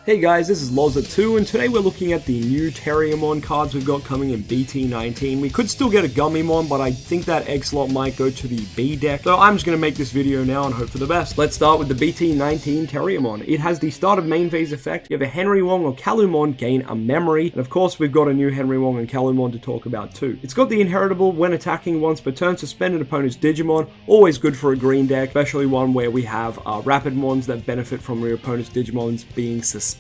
Hey guys, this is Loza2, and today we're looking at the new Terriermon cards we've got coming in BT19. We could still get a Gummymon, but I think that egg slot might go to the B deck, so I'm just going to make this video now and hope for the best. Let's start with the BT19 Terriermon. It has the start of main phase effect. You have a Henry Wong or Calumon gain a memory, and of course we've got a new Henry Wong and Calumon to talk about too. It's got the inheritable when attacking once per turn, suspend an opponent's Digimon, always good for a green deck, especially one where we have Rapidmons that benefit from your opponent's Digimons being suspended.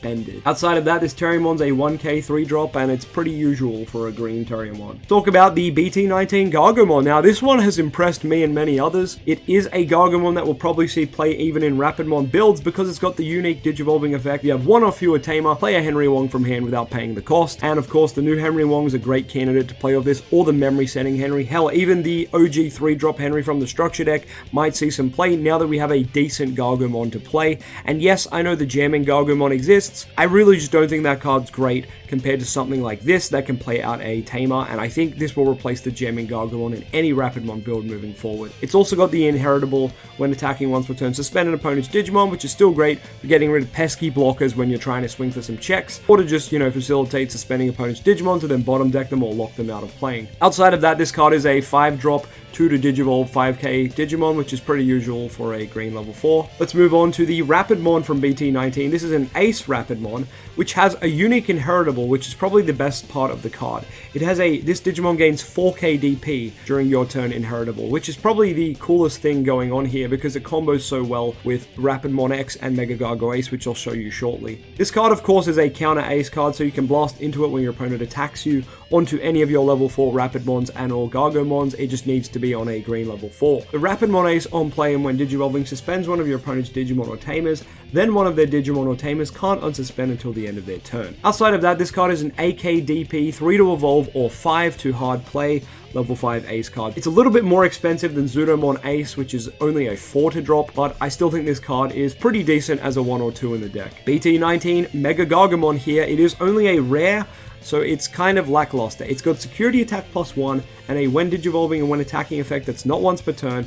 Outside of that, this Terriermon's a 1k 3-drop, and it's pretty usual for a green Terriermon. Talk about the BT19 Gargomon. Now, this one has impressed me and many others. It is a Gargomon that will probably see play even in Rapidmon builds because it's got the unique Digivolving effect. You have one or fewer Tamer, play a Henry Wong from hand without paying the cost, and of course, the new Henry Wong is a great candidate to play off this, or the memory setting Henry. Hell, even the OG 3-drop Henry from the structure deck might see some play now that we have a decent Gargomon to play. And yes, I know the jamming Gargomon exists. I really just don't think that card's great compared to something like this that can play out a Tamer, and I think this will replace the jamming Gargomon in any Rapidmon build moving forward. It's also got the inheritable when attacking once per turn, suspend an opponent's Digimon, which is still great for getting rid of pesky blockers when you're trying to swing for some checks, or to just, facilitate suspending opponent's Digimon to then bottom deck them or lock them out of playing. Outside of that, this card is a 5-drop 2 to Digivolve 5k Digimon, which is pretty usual for a green level 4. Let's move on to the Rapidmon from BT19. This is an Ace Rapidmon, which has a unique inheritable, which is probably the best part of the card. It has this Digimon gains 4k DP during your turn inheritable, which is probably the coolest thing going on here because it combos so well with Rapidmon X and Mega Gargo Ace, which I'll show you shortly. This card, of course, is a counter Ace card, so you can blast into it when your opponent attacks you onto any of your level 4 Rapidmons and or Gargomons. It just needs to be on a green level 4. The Rapidmon Ace on play and when Digivolving suspends one of your opponent's Digimon or Tamers, then one of their Digimon or Tamers can't unsuspend until the end of their turn. Outside of that, this card is an AK DP, 3 to evolve or 5 to hard play, level 5 Ace card. It's a little bit more expensive than Zudomon Ace, which is only a 4 to drop, but I still think this card is pretty decent as a 1 or 2 in the deck. BT19 Mega Gargomon here. It is only a rare, so it's kind of lackluster. It's got security attack +1 and a when Digivolving and when attacking effect that's not once per turn,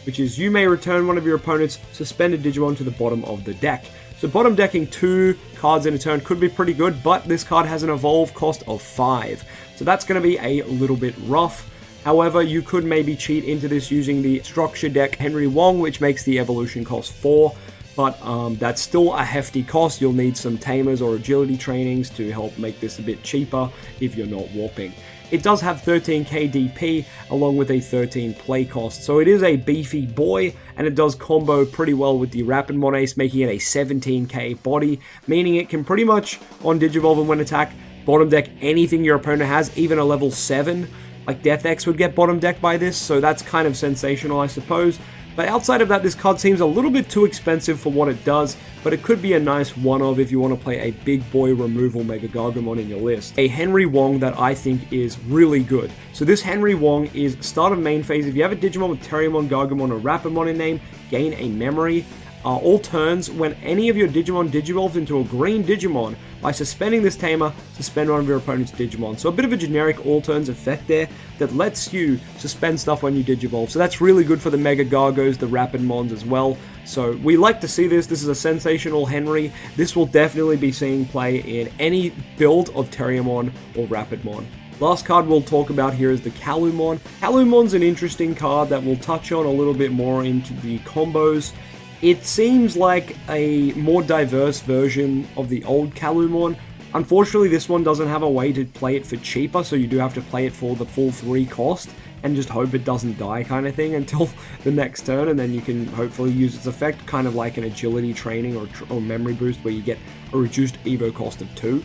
which is you may return one of your opponent's suspended Digimon to the bottom of the deck. So bottom decking 2 cards in a turn could be pretty good, but this card has an evolve cost of 5. So that's going to be a little bit rough. However, you could maybe cheat into this using the structure deck Henry Wong, which makes the evolution cost 4. But that's still a hefty cost. You'll need some Tamers or agility trainings to help make this a bit cheaper if you're not warping. It does have 13k DP along with a 13 play cost, so it is a beefy boy, and it does combo pretty well with the Rapidmon Ace, making it a 17k body, meaning it can pretty much, on Digivolve and when attack, bottom deck anything your opponent has, even a level 7. Like Death X would get bottom decked by this, so that's kind of sensational, I suppose. But outside of that, this card seems a little bit too expensive for what it does, but it could be a nice one-of if you want to play a big boy removal Mega Gargomon in your list. A Henry Wong that I think is really good. So this Henry Wong is start of main phase. If you have a Digimon with Terriermon, Gargomon, or Rapidmon in name, gain a memory. All turns, when any of your Digimon digivolves into a green Digimon, by suspending this Tamer, suspend one of your opponent's Digimon. So a bit of a generic all turns effect there that lets you suspend stuff when you digivolve. So that's really good for the Mega Gargos, the Rapidmons as well. So we like to see this. This is a sensational Henry. This will definitely be seeing play in any build of Terriermon or Rapidmon. Last card we'll talk about here is the Calumon. Calumon's an interesting card that we'll touch on a little bit more into the combos. It seems like a more diverse version of the old Calumon. Unfortunately, this one doesn't have a way to play it for cheaper, so you do have to play it for the full 3 cost and just hope it doesn't die kind of thing until the next turn, and then you can hopefully use its effect kind of like an agility training or memory boost where you get a reduced evo cost of 2.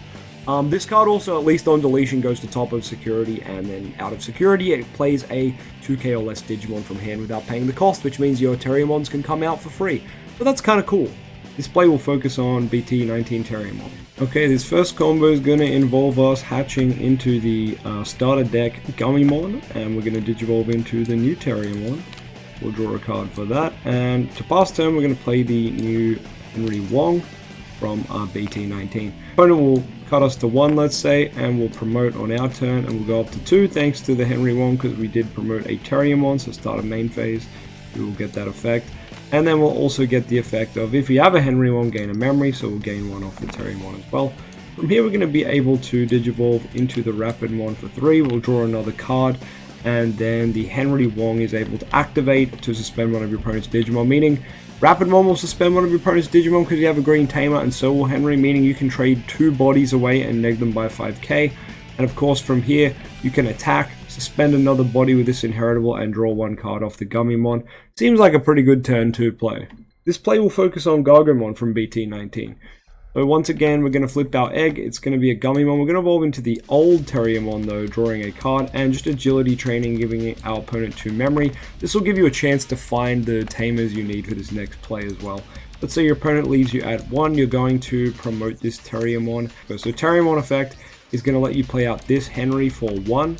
This card also, at least on deletion, goes to top of security, and then out of security it plays a 2k or less Digimon from hand without paying the cost, which means your Terriermons can come out for free. So that's kind of cool. This play will focus on BT19 Terriermon. Okay, this first combo is going to involve us hatching into the starter deck Gummymon, and we're going to Digivolve into the new Terriermon. We'll draw a card for that, and to pass turn we're going to play the new Henry Wong from BT19. Opponent will cut us to 1, let's say, and we'll promote on our turn, and we'll go up to 2 thanks to the Henry Wong because we did promote a Terriermon, so start a main phase. we will get that effect. And then we'll also get the effect of, if you have a Henrymon, gain a memory, so we'll gain one off the Terriermon as well. From here, we're going to be able to Digivolve into the Rapidmon for 3. We'll draw another card, and then the Henry Wong is able to activate to suspend one of your opponent's Digimon, meaning Rapidmon will suspend one of your opponent's Digimon because you have a green tamer, and so will Henry, meaning you can trade 2 bodies away and neg them by 5k. And of course, from here, you can attack, suspend another body with this inheritable, and draw 1 card off the Gummymon. Seems like a pretty good turn 2 play. This play will focus on Gargomon from BT19. So once again, we're going to flip our egg. It's going to be a Gummymon. We're going to evolve into the old Terriermon though, drawing a card, and just agility training, giving our opponent 2 memory. This will give you a chance to find the tamers you need for this next play as well. Let's say your opponent leaves you at 1, you're going to promote this Terriermon. So Terriermon effect is going to let you play out this Henry for 1.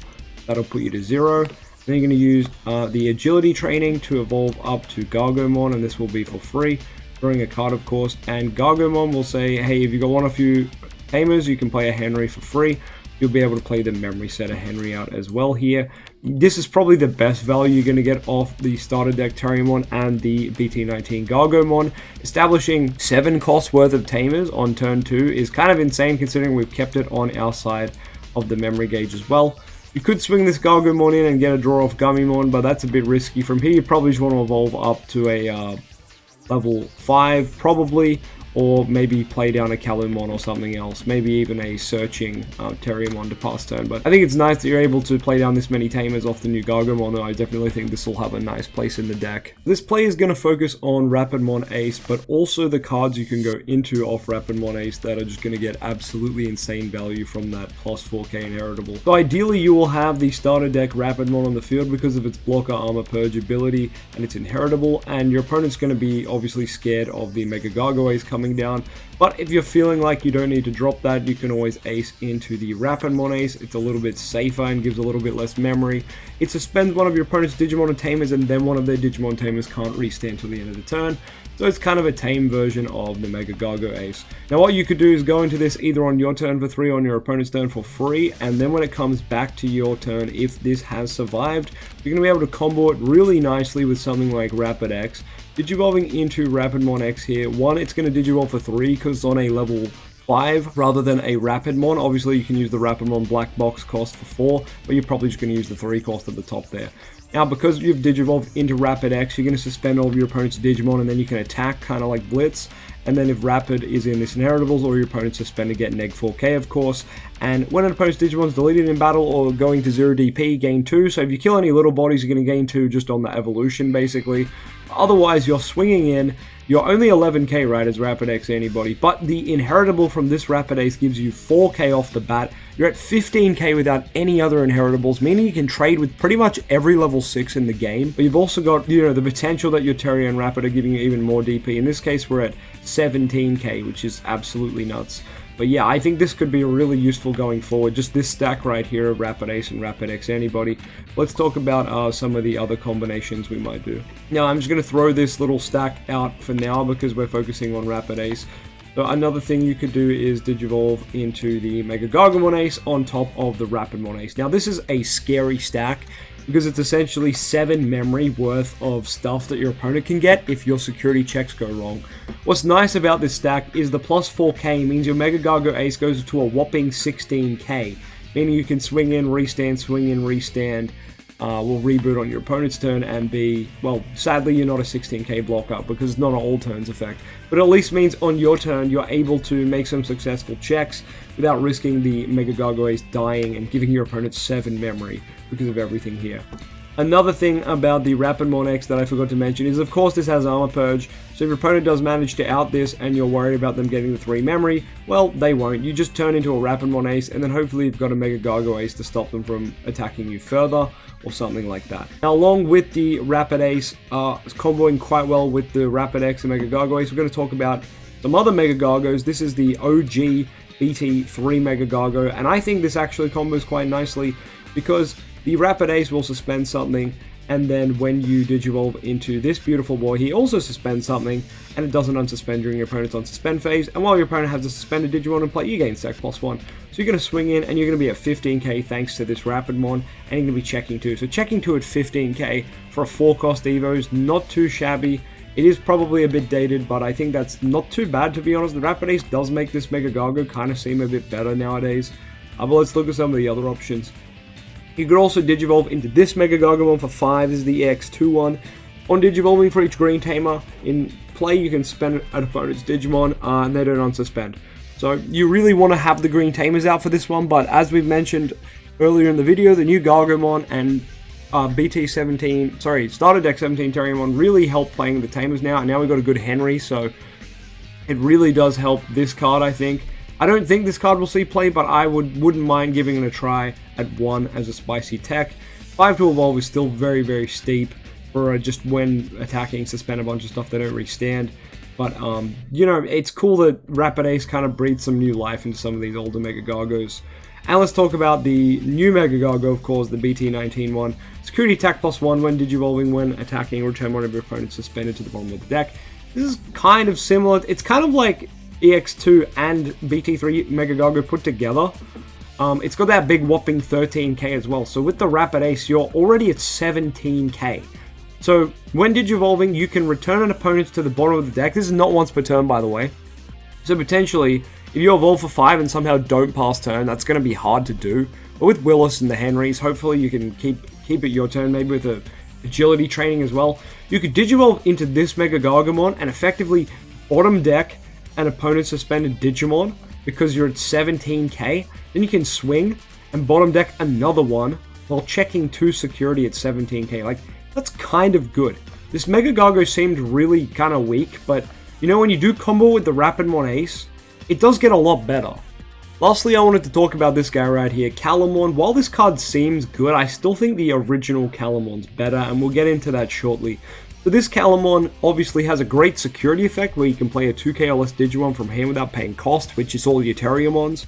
That'll put you to 0. Then you're going to use the agility training to evolve up to Gargomon, and this will be for free. Drawing a card, of course, and Gargomon will say, hey, if you got one or few tamers, you can play a Henry for free. You'll be able to play the memory set of Henry out as well here. This is probably the best value you're going to get off the starter deck Terriermon and the BT19 Gargomon. Establishing 7 costs worth of tamers on turn 2 is kind of insane, considering we've kept it on our side of the memory gauge as well. You could swing this Gargomon in and get a draw off Gummymon, but that's a bit risky. From here, you probably just want to evolve up to a level 5 probably, or maybe play down a Calumon or something else, maybe even a searching Terriermon to pass turn. But I think it's nice that you're able to play down this many tamers off the new Gargomon, though I definitely think this will have a nice place in the deck. This play is going to focus on Rapidmon Ace, but also the cards you can go into off Rapidmon Ace that are just going to get absolutely insane value from that plus 4k inheritable. So ideally you will have the starter deck Rapidmon on the field because of its blocker armor purge ability and its inheritable, and your opponent's going to be obviously scared of the Mega Gargo Ace coming down. But if you're feeling like you don't need to drop that, you can always ace into the Rapidmon Ace. It's a little bit safer and gives a little bit less memory. It suspends one of your opponent's Digimon and Tamers, and then one of their Digimon Tamers can't restand until the end of the turn. So it's kind of a tame version of the Mega Gargo Ace. Now what you could do is go into this either on your turn for 3 or on your opponent's turn for free, and then when it comes back to your turn, if this has survived, you're going to be able to combo it really nicely with something like Rapid X. Digivolving into Rapidmon X here, 1, it's going to Digivolve for 3 because it's on a level 5 rather than a Rapidmon. Obviously you can use the Rapidmon black box cost for 4, but you're probably just going to use the 3 cost at the top there. Now, because you've Digivolved into Rapid X, you're going to suspend all of your opponent's Digimon, and then you can attack, kind of like Blitz. And then if Rapid is in this Inheritables, or your opponent's suspended, get neg 4k, of course. And when an opponent's Digimon is deleted in battle or going to 0 DP, gain 2. So if you kill any little bodies, you're going to gain 2 just on the evolution, basically. Otherwise, you're swinging in. You're only 11k, right, as Rapid X anybody, but the inheritable from this Rapid Ace gives you 4k off the bat. You're at 15k without any other inheritables, meaning you can trade with pretty much every level 6 in the game, but you've also got, you know, the potential that your Terrier and Rapid are giving you even more DP. In this case, we're at 17k, which is absolutely nuts. But yeah, I think this could be really useful going forward. Just this stack right here of Rapid Ace and Rapid X Anybody. Let's talk about some of the other combinations we might do. Now, I'm just going to throw this little stack out for now because we're focusing on Rapid Ace. So another thing you could do is Digivolve into the Mega Gargomon Ace on top of the Rapidmon Ace. Now, this is a scary stack because it's essentially 7 memory worth of stuff that your opponent can get if your security checks go wrong. What's nice about this stack is the plus 4k means your Mega Gargo Ace goes to a whopping 16k, meaning you can swing in, restand, swing in, restand, will reboot on your opponent's turn and be, well, sadly you're not a 16k block up because it's not an all turns effect, but at least means on your turn you're able to make some successful checks without risking the Mega Gargo Ace dying and giving your opponent 7 memory because of everything here. Another thing about the Rapidmon X that I forgot to mention is, of course, this has Armor Purge, so if your opponent does manage to out this and you're worried about them getting the 3 memory, well, they won't. You just turn into a Rapidmon Ace, and then hopefully you've got a Mega Gargo Ace to stop them from attacking you further, or something like that. Now, along with the Rapid Ace, comboing quite well with the Rapid X and Mega Gargo Ace, we're going to talk about some other Mega Gargos. This is the OG BT3 Mega Gargo, and I think this actually combos quite nicely because the Rapid Ace will suspend something, And then when you digivolve into this beautiful boy, he also suspends something, and it doesn't unsuspend during your opponent's unsuspend phase. And while your opponent has a suspended Digimon in play, you gain Sec +1. So you're going to swing in, and you're going to be at 15k thanks to this Rapidmon, and you're going to be checking 2. So checking 2 at 15k for a 4-cost Evo is not too shabby. It is probably a bit dated, but I think that's not too bad, to be honest. The Rapid Ace does make this Mega Gargo kind of seem a bit better nowadays. But let's look at some of the other options. You could also Digivolve into this Mega Gargomon for 5. This is the EX2 one. On Digivolving for each Green Tamer in play, you can spend an opponent's Digimon, and they don't unsuspend. So you really want to have the Green Tamers out for this one, but as we've mentioned earlier in the video, the new Gargomon and Starter Deck 17 Terriermon really help playing the Tamers now, and now we've got a good Henry, so it really does help this card, I think. I don't think this card will see play, but I wouldn't mind giving it a try at 1 as a spicy tech. 5 to evolve is still very, very steep for just when attacking, suspend a bunch of stuff, they don't really stand. But, you know, it's cool that Rapid Ace kind of breathes some new life into some of these older Mega Gargos. And let's talk about the new Mega Gargo, of course, the BT19 one. Security attack +1 when digivolving, when attacking, return one of your opponents suspended to the bottom of the deck. This is kind of similar. It's kind of like EX2 and BT3 Mega Gargo put together. It's got that big whopping 13k as well. So with the Rapid Ace, you're already at 17k. So when digivolving, you can return an opponent to the bottom of the deck. This is not once per turn, by the way. So potentially, if you evolve for 5 and somehow don't pass turn, that's going to be hard to do. But with Willis and the Henrys, hopefully you can keep it your turn, maybe with a agility training as well. You could digivolve into this Mega Gargomon and effectively bottom deck an opponent suspended Digimon because you're at 17k. Then you can swing and bottom deck another one while checking 2 security at 17k. Like, that's kind of good. This Mega Gargo seemed really kind of weak, but you know, when you do combo with the Rapidmon Ace, it does get a lot better. Lastly, I wanted to talk about this guy right here, Calamon. While this card seems good, I still think the original Calamon's better, and we'll get into that shortly. So this Calamon obviously has a great security effect where you can play a 2k or less Digimon from hand without paying cost, which is all your Terriermons.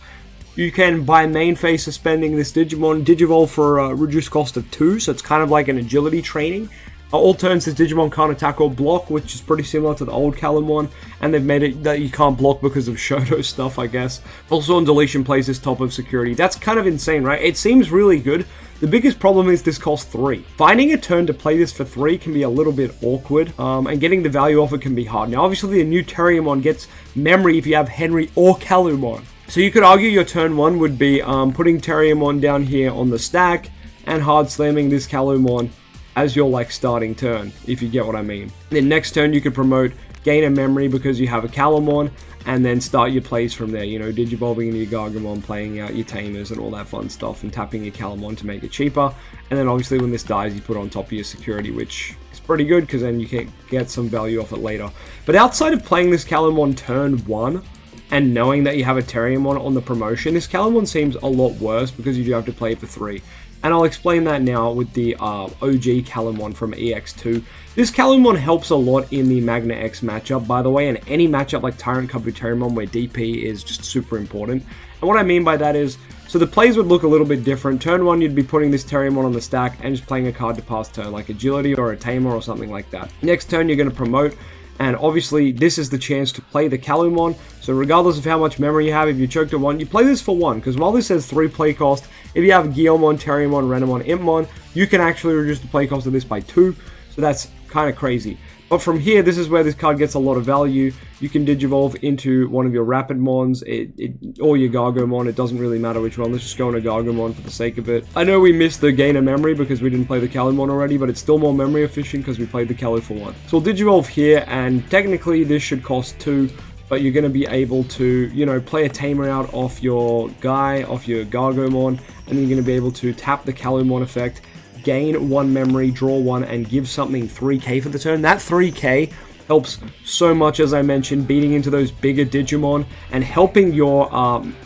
You can, by main phase suspending this Digimon, Digivolve for a reduced cost of 2, so it's kind of like an agility training. All turns this Digimon can't attack or block, which is pretty similar to the old Calamon, and they've made it that you can't block because of Shoto stuff, I guess. Also on deletion plays this top of security. That's kind of insane, right? It seems really good. The biggest problem is this costs 3. Finding a turn to play this for 3 can be a little bit awkward, and getting the value off it can be hard. Now, obviously, the new Terriermon gets memory if you have Henry or Calumon. So you could argue your turn 1 would be putting Terriermon down here on the stack and hard slamming this Calumon as your like starting turn, if you get what I mean. Then next turn you could promote gain a memory because you have a Calamon, and then start your plays from there, you know, digivolving into your Gargomon, playing out your Tamers and all that fun stuff, and tapping your Calamon to make it cheaper. And then obviously when this dies, you put it on top of your security, which is pretty good because then you can get some value off it later. But outside of playing this Calamon turn 1 and knowing that you have a Terriermon on the promotion, this Calamon seems a lot worse because you do have to play it for 3. And I'll explain that now with the OG Calamon from EX2. This Calamon helps a lot in the Magna X matchup, by the way, and any matchup like Tyrant Cubby Terriermon where DP is just super important. And what I mean by that is, so the plays would look a little bit different. Turn 1, you'd be putting this Terriermon on the stack and just playing a card to pass turn, like Agility or a Tamer or something like that. Next turn, you're going to promote. And obviously, this is the chance to play the Calumon. So regardless of how much memory you have, if you choked at 1, you play this for 1. Because while this has 3 play cost, if you have Guillemon, Terriermon, Renamon, Impmon, you can actually reduce the play cost of this by 2. So that's kind of crazy. But from here, this is where this card gets a lot of value. You can Digivolve into one of your Rapidmons, or your Gargomon. It doesn't really matter which one. Let's just go on a Gargomon for the sake of it. I know we missed the gain of memory because we didn't play the Calumon already, but it's still more memory efficient because we played the Calu for 1. So we'll Digivolve here, and technically this should cost 2, but you're going to be able to, you know, play a Tamer out off your guy, off your Gargomon, and then you're going to be able to tap the Calumon effect, gain 1 memory, draw 1, and give something 3k for the turn. That 3k helps so much, as I mentioned, beating into those bigger Digimon and helping your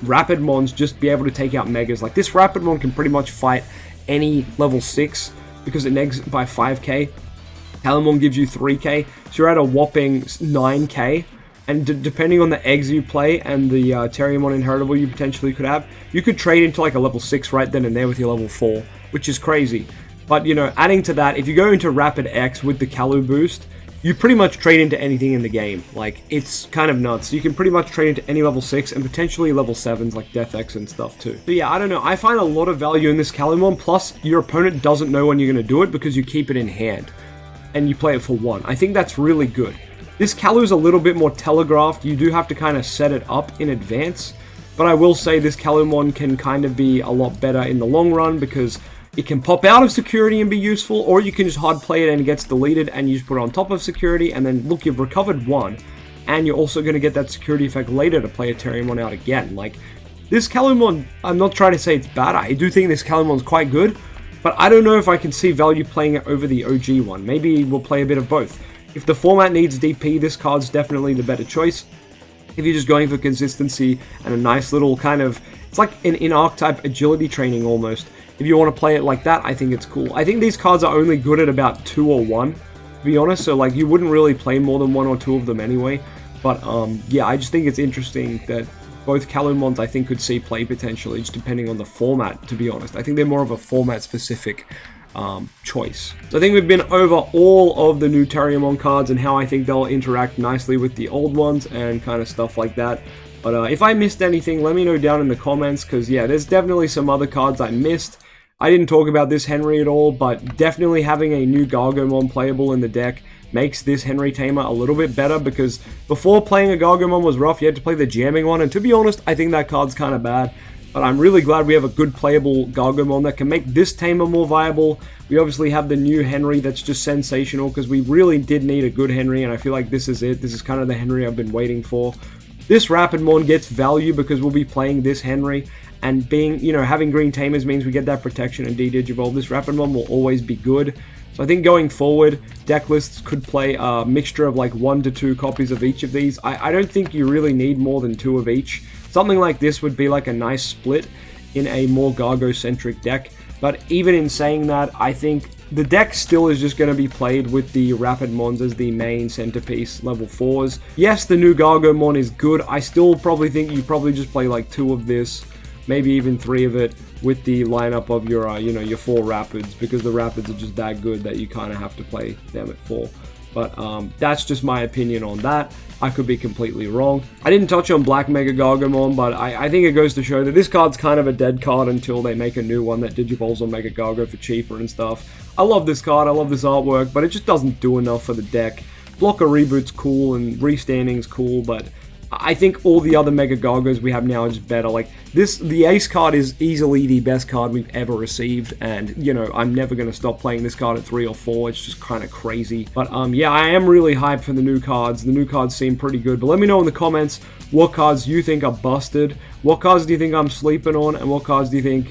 Rapidmons just be able to take out Megas. Like, this Rapidmon can pretty much fight any level 6 because it negs by 5k. Calumon gives you 3k, so you're at a whopping 9k. And depending on the eggs you play and the Terriermon inheritable you potentially could have, you could trade into like a level 6 right then and there with your level 4, which is crazy. But, you know, adding to that, if you go into Rapid X with the Kalu boost, you pretty much trade into anything in the game. Like, it's kind of nuts. You can pretty much trade into any level 6 and potentially level 7s like Death X and stuff too. But yeah, I don't know. I find a lot of value in this Terriermon, plus your opponent doesn't know when you're going to do it because you keep it in hand and you play it for 1. I think that's really good. This Kalu is a little bit more telegraphed. You do have to kind of set it up in advance. But I will say this Terriermon can kind of be a lot better in the long run because it can pop out of security and be useful, or you can just hard play it and it gets deleted and you just put it on top of security, and then look, you've recovered 1, and you're also going to get that security effect later to play a Terriermon out again. Like, this Terriermon, I'm not trying to say it's bad, I do think this Terriermon's quite good, but I don't know if I can see value playing it over the OG one. Maybe we'll play a bit of both. If the format needs DP, this card's definitely the better choice. If you're just going for consistency and a nice little kind of, it's like an in-archetype agility training almost. If you want to play it like that, I think it's cool. I think these cards are only good at about 2 or 1, to be honest. So, like, you wouldn't really play more than 1 or 2 of them anyway. But, yeah, I just think it's interesting that both Terriermons, I think, could see play potentially, just depending on the format, to be honest. I think they're more of a format-specific choice. So I think we've been over all of the new Terriermon cards and how I think they'll interact nicely with the old ones and kind of stuff like that. But if I missed anything, let me know down in the comments, because, yeah, there's definitely some other cards I missed. I didn't talk about this Henry at all, but definitely having a new Gargomon playable in the deck makes this Henry Tamer a little bit better, because before playing a Gargomon was rough, you had to play the jamming one, and to be honest, I think that card's kind of bad. But I'm really glad we have a good playable Gargomon that can make this Tamer more viable. We obviously have the new Henry that's just sensational, because we really did need a good Henry, and I feel like this is it. This is kind of the Henry I've been waiting for. This Rapidmon gets value because we'll be playing this Henry, and being, you know, having green Tamers means we get that protection and D-Digivolve. This Rapidmon will always be good. So I think going forward, deck lists could play a mixture of like 1 to 2 copies of each of these. I don't think you really need more than 2 of each. Something like this would be like a nice split in a more Gargo-centric deck. But even in saying that, I think the deck still is just going to be played with the Rapidmons as the main centerpiece, level 4s. Yes, the new Gargomon is good. I still probably think you probably just play like 2 of this, maybe even 3 of it, with the lineup of your, you know, your 4 Rapids, because the Rapids are just that good that you kind of have to play them at 4. But that's just my opinion on that. I could be completely wrong. I didn't touch on Black Mega Gargomon, but I think it goes to show that this card's kind of a dead card until they make a new one that digivolves on Mega Gargo for cheaper and stuff. I love this card, I love this artwork, but it just doesn't do enough for the deck. Blocker Reboot's cool and Restanding's cool, but I think all the other Mega Gargos we have now are just better. Like, the Ace card is easily the best card we've ever received, and, you know, I'm never going to stop playing this card at 3 or 4. It's just kind of crazy. But, yeah, I am really hyped for the new cards. The new cards seem pretty good, but let me know in the comments what cards you think are busted, what cards do you think I'm sleeping on, and what cards do you think,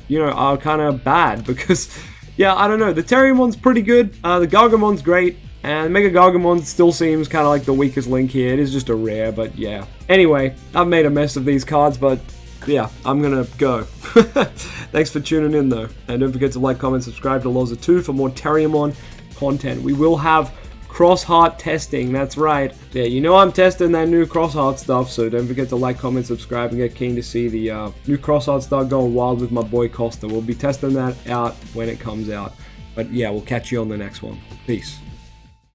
you know, are kind of bad, because, yeah, I don't know. The Terriermon's pretty good, the Gargomon's great, and Mega Gargomon still seems kind of like the weakest link here. It is just a rare, but yeah. Anyway, I've made a mess of these cards, but yeah, I'm gonna go. Thanks for tuning in though. And don't forget to like, comment, subscribe to Loza2 for more Terriermon content. We will have cross-heart testing, that's right. Yeah, you know I'm testing that new cross-heart stuff, so don't forget to like, comment, subscribe, and get keen to see the new cross-heart start going wild with my boy Costa. We'll be testing that out when it comes out. But yeah, we'll catch you on the next one. Peace.